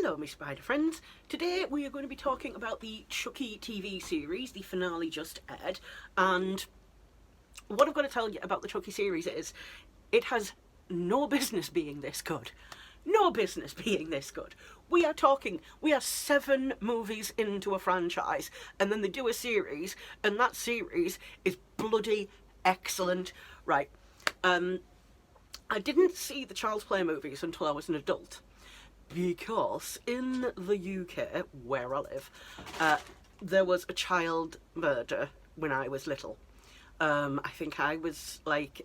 Hello, my spider friends. Today we are going to be talking about the Chucky TV series. The finale just aired, and what I'm going to tell you about the Chucky series is it has no business being this good. No business being this good. We are 7 movies into a franchise, and then they do a series, and that series is bloody excellent. Right, I didn't see the Child's Play movies until I was an adult, because in the UK, where I live, there was a child murder when I was little. I think I was like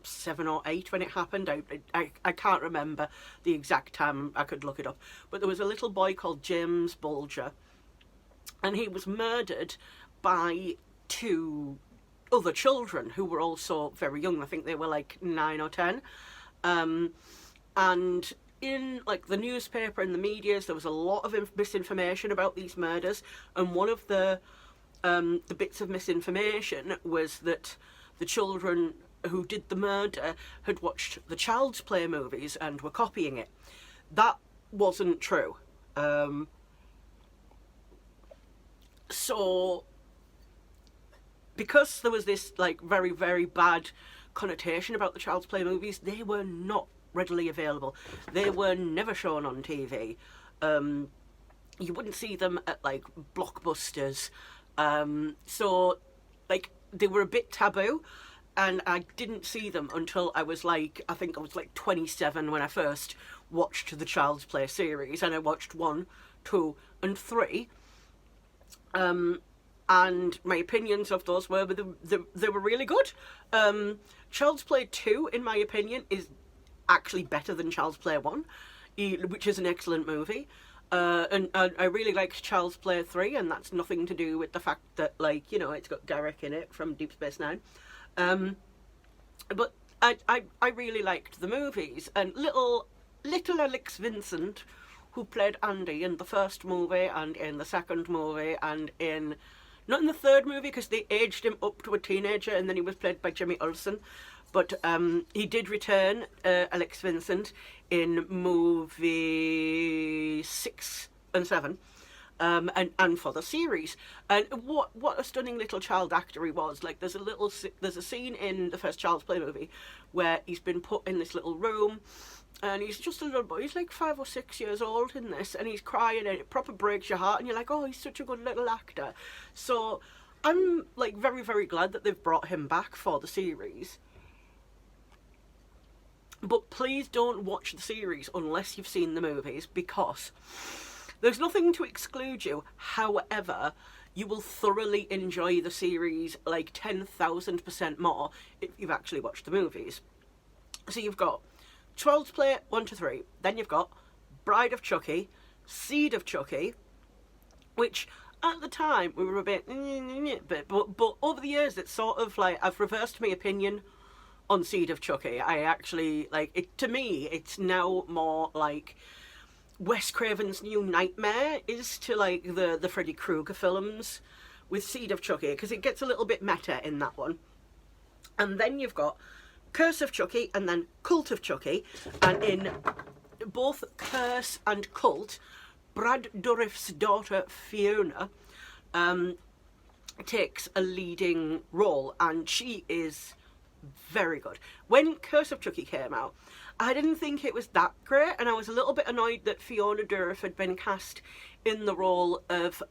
7 or 8 when it happened. I can't remember the exact time. I could look it up. But there was a little boy called James Bulger, and he was murdered by 2 other children who were also very young. I think they were like 9 or 10. And in like the newspaper and the medias, there was a lot of misinformation about these murders, and one of the bits of misinformation was that the children who did the murder had watched the Child's Play movies and were copying it. That wasn't true. So because there was this like very, very bad connotation about the Child's Play movies, they were not readily available. They were never shown on TV. You wouldn't see them at like blockbusters. So like they were a bit taboo, and I didn't see them until I was like, I think I was like 27 when I first watched the Child's Play series, and I watched 1, 2 and 3. And my opinions of those were they were really good. Child's Play 2, in my opinion, is actually better than Child's Play 1, which is an excellent movie. And I really liked Child's Play 3, and that's nothing to do with the fact that, like, you know, it's got Garrick in it from Deep Space Nine. But I really liked the movies, and little Alex Vincent, who played Andy in the first movie and in the second movie and not in the third movie because they aged him up to a teenager, and then he was played by Jimmy Olsen. But he did return, Alex Vincent, in movie 6 and 7, and for the series. And what a stunning little child actor he was. Like, there's a scene in the first Child's Play movie where he's been put in this little room, and he's just a little boy. He's like 5 or 6 years old in this, and he's crying, and it proper breaks your heart, and you're like, oh, he's such a good little actor. So I'm like very, very glad that they've brought him back for the series. But please don't watch the series unless you've seen the movies, because there's nothing to exclude you. However, you will thoroughly enjoy the series like 10,000% more if you've actually watched the movies. So you've got Child's Play 1 to 3, then you've got Bride of Chucky, Seed of Chucky, which at the time we were a bit, but over the years it's sort of like I've reversed my opinion on Seed of Chucky. I actually like it. To me, it's now more like Wes Craven's New Nightmare is to like the Freddy Krueger films with Seed of Chucky, because it gets a little bit meta in that one. And then you've got Curse of Chucky and then Cult of Chucky, and in both Curse and Cult, Brad Dourif's daughter Fiona takes a leading role, and she is very good. When Curse of Chucky came out, I didn't think it was that great, and I was a little bit annoyed that Fiona Dourif had been cast in the role of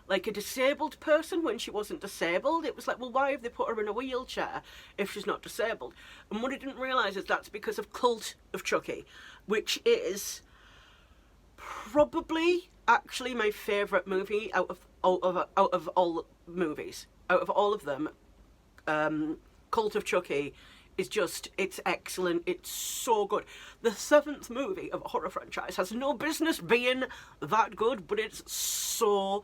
like a disabled person when she wasn't disabled. It was like, well, why have they put her in a wheelchair if she's not disabled? And what I didn't realise is that's because of Cult of Chucky, which is probably actually my favourite movie out of all movies. Out of all of them, Cult of Chucky is just, it's excellent. It's so good. The 7th movie of a horror franchise has no business being that good, but it's so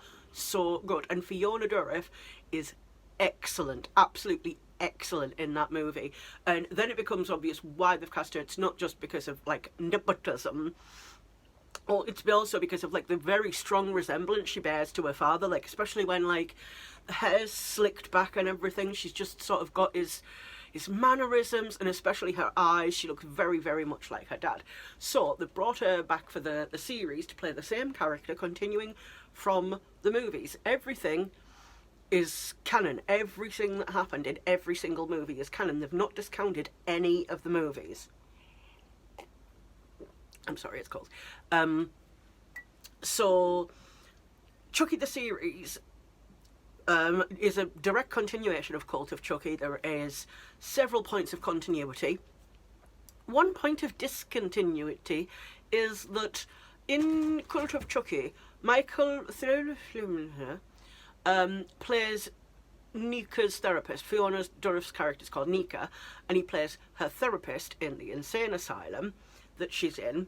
good. And Fiona Dourif is excellent, absolutely excellent in that movie. And then it becomes obvious why they've cast her. It's not just because of like nepotism, or it's also because of like the very strong resemblance she bears to her father, like especially when like the hair's slicked back and everything. She's just sort of got his his mannerisms, and especially her eyes. She looks very, very much like her dad. So they brought her back for the series to play the same character, continuing from the movies. Everything is canon. Everything that happened in every single movie is canon. They've not discounted any of the movies. I'm sorry, it's cold. So Chucky the series is a direct continuation of Cult of Chucky. There is several points of continuity. One point of discontinuity is that in Cult of Chucky, Michael plays Nika's therapist. Fiona Dourif's character is called Nika, and he plays her therapist in the insane asylum that she's in.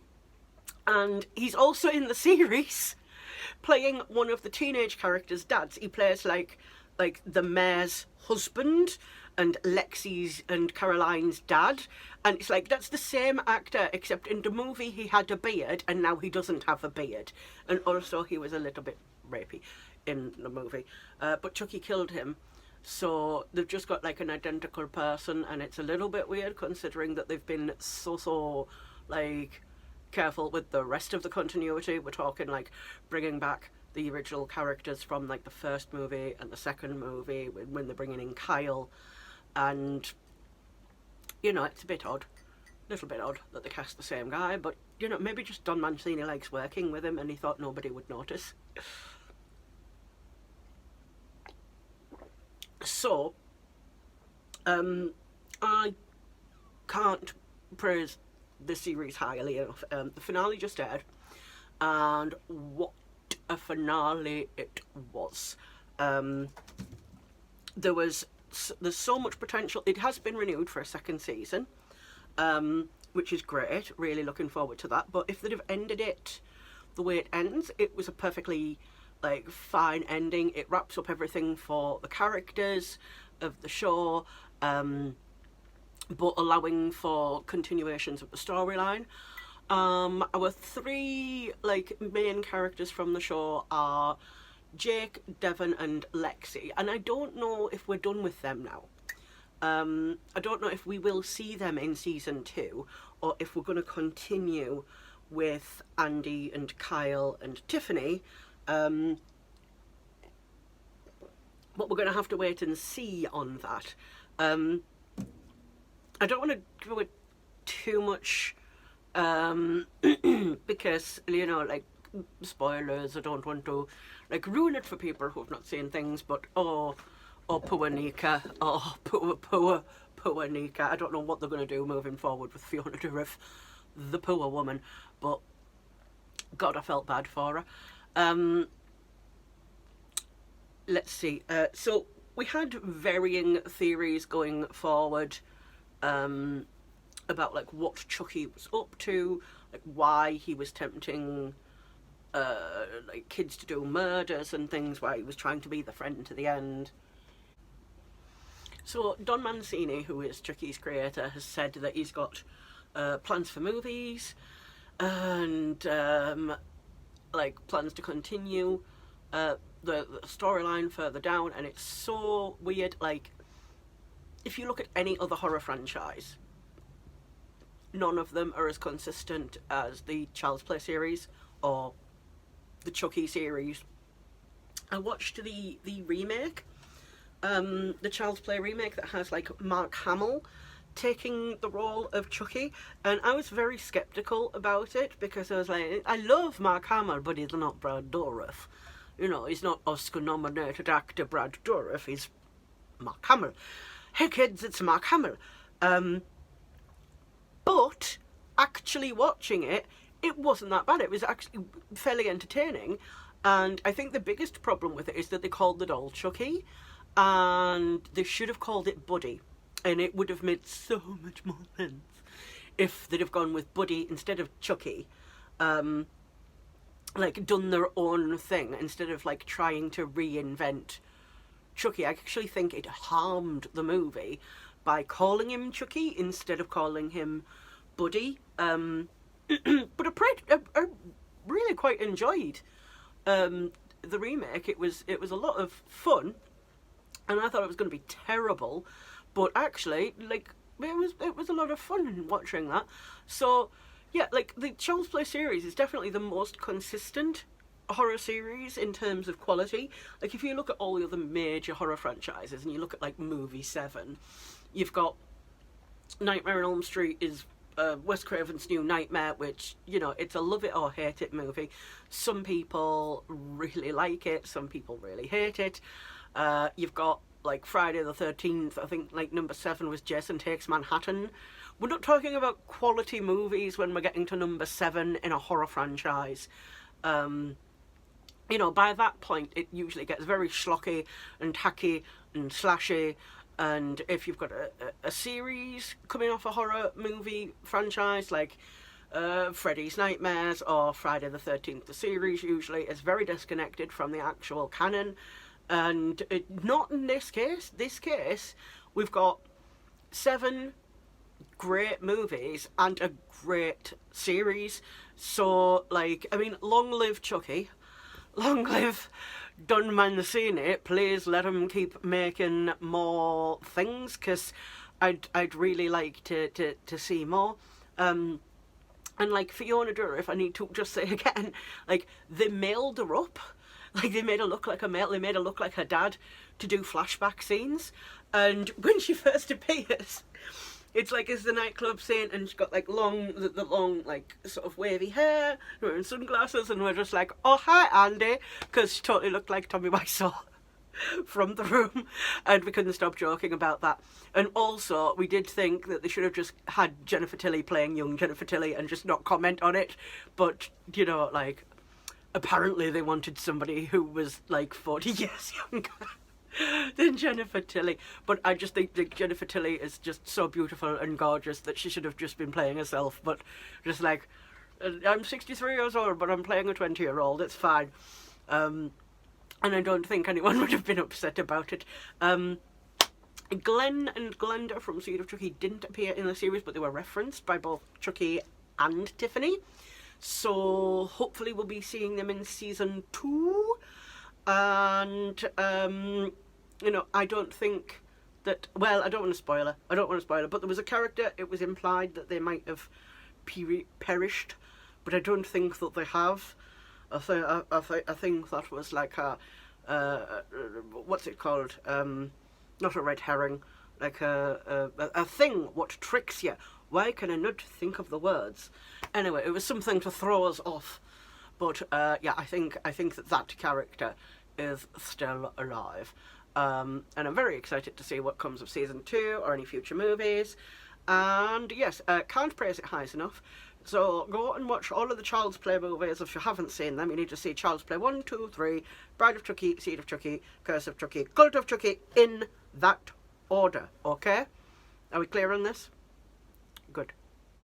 And he's also in the series playing one of the teenage characters' dads. He plays like the mayor's husband and Lexi's and Caroline's dad. And it's like, that's the same actor, except in the movie he had a beard and now he doesn't have a beard. And also he was a little bit rapey in the movie. But Chucky killed him. So they've just got like an identical person, and it's a little bit weird considering that they've been so like careful with the rest of the continuity. We're talking like bringing back the original characters from like the first movie and the second movie when they're bringing in Kyle, and you know, it's a bit odd, little bit odd that they cast the same guy, but you know, maybe just Don Mancini likes working with him and he thought nobody would notice. So I can't praise the series highly enough. The finale just aired, and what a finale it was. There's so much potential. It has been renewed for a second season, which is great. Really looking forward to that. But if they'd have ended it the way it ends, it was a perfectly like fine ending. It wraps up everything for the characters of the show, but allowing for continuations of the storyline. Our three like main characters from the show are Jake, Devon and Lexi, and I don't know if we're done with them now. I don't know if we will see them in season 2 or if we're going to continue with Andy and Kyle and Tiffany, but we're going to have to wait and see on that. I don't want to go with too much because, you know, like, spoilers. I don't want to like ruin it for people who've not seen things, but oh poor Nika, poor Nika. I don't know what they're going to do moving forward with Fiona Dourif, the poor woman, but God, I felt bad for her. Let's see, so we had varying theories going forward about like what Chucky was up to, like why he was tempting like kids to do murders and things, why he was trying to be the friend to the end. So Don Mancini, who is Chucky's creator, has said that he's got plans for movies and like plans to continue the storyline further down, and it's so weird. Like, if you look at any other horror franchise, none of them are as consistent as the Child's Play series or the Chucky series. I watched the remake, the Child's Play remake that has like Mark Hamill taking the role of Chucky, and I was very skeptical about it because I was like, I love Mark Hamill, but he's not Brad Dourif. You know, he's not Oscar-nominated actor Brad Dourif, he's Mark Hamill. Hey kids, it's Mark Hamill. But actually watching it, it wasn't that bad. It was actually fairly entertaining, and I think the biggest problem with it is that they called the doll Chucky, and they should have called it Buddy, and it would have made so much more sense if they'd have gone with Buddy instead of Chucky, like done their own thing instead of like trying to reinvent Chucky. I actually think it harmed the movie by calling him Chucky instead of calling him Buddy. But I really quite enjoyed the remake. It was a lot of fun, and I thought it was going to be terrible, but actually, like, it was a lot of fun watching that. So yeah, like, the Child's Play series is definitely the most consistent horror series in terms of quality. Like, if you look at all the other major horror franchises and you look at like movie 7, you've got Nightmare on Elm Street is Wes Craven's New Nightmare, which, you know, it's a love it or hate it movie. Some people really like it, some people really hate it. You've got like Friday the 13th, I think like number 7 was Jason Takes Manhattan. We're not talking about quality movies when we're getting to number 7 in a horror franchise. You know, by that point, it usually gets very schlocky and tacky and slashy. And if you've got a series coming off a horror movie franchise, like Freddy's Nightmares or Friday the 13th, the series usually is very disconnected from the actual canon. And not in this case. This case, we've got 7 great movies and a great series. So, like, I mean, long live Chucky. Long live Don Mancini. Please let him keep making more things, because I'd really like to see more. And like Fiona Dourif, I need to just say again, like, they mailed her up. Like, they made her look like a male. They made her look like her dad to do flashback scenes. And when she first appears, it's like it's the nightclub scene, and she's got like the long, like, sort of wavy hair, wearing sunglasses, and we're just like, oh, hi, Andy, because she totally looked like Tommy Wiseau from The Room, and we couldn't stop joking about that. And also, we did think that they should have just had Jennifer Tilly playing young Jennifer Tilly and just not comment on it, but, you know, like, apparently they wanted somebody who was like 40 years younger than Jennifer Tilly. But I just think that Jennifer Tilly is just so beautiful and gorgeous that she should have just been playing herself. But just like, I'm 63 years old, but I'm playing a 20-year-old. It's fine. And I don't think anyone would have been upset about it. Glenn and Glenda from Seed of Chucky didn't appear in the series, but they were referenced by both Chucky and Tiffany. So hopefully we'll be seeing them in season 2. And, you know, I don't think that, well, I don't want to spoil her, but there was a character, it was implied that they might have perished, but I don't think that they have. I think that was like a, what's it called? Not a red herring, like a thing what tricks you. Why can I not think of the words? Anyway, it was something to throw us off. But yeah, I think that character is still alive. And I'm very excited to see what comes of season 2 or any future movies. And yes, can't praise it high enough. So go and watch all of the Child's Play movies if you haven't seen them. You need to see Child's Play 1, 2, 3, Bride of Chucky, Seed of Chucky, Curse of Chucky, Cult of Chucky, in that order, okay? Are we clear on this? Good.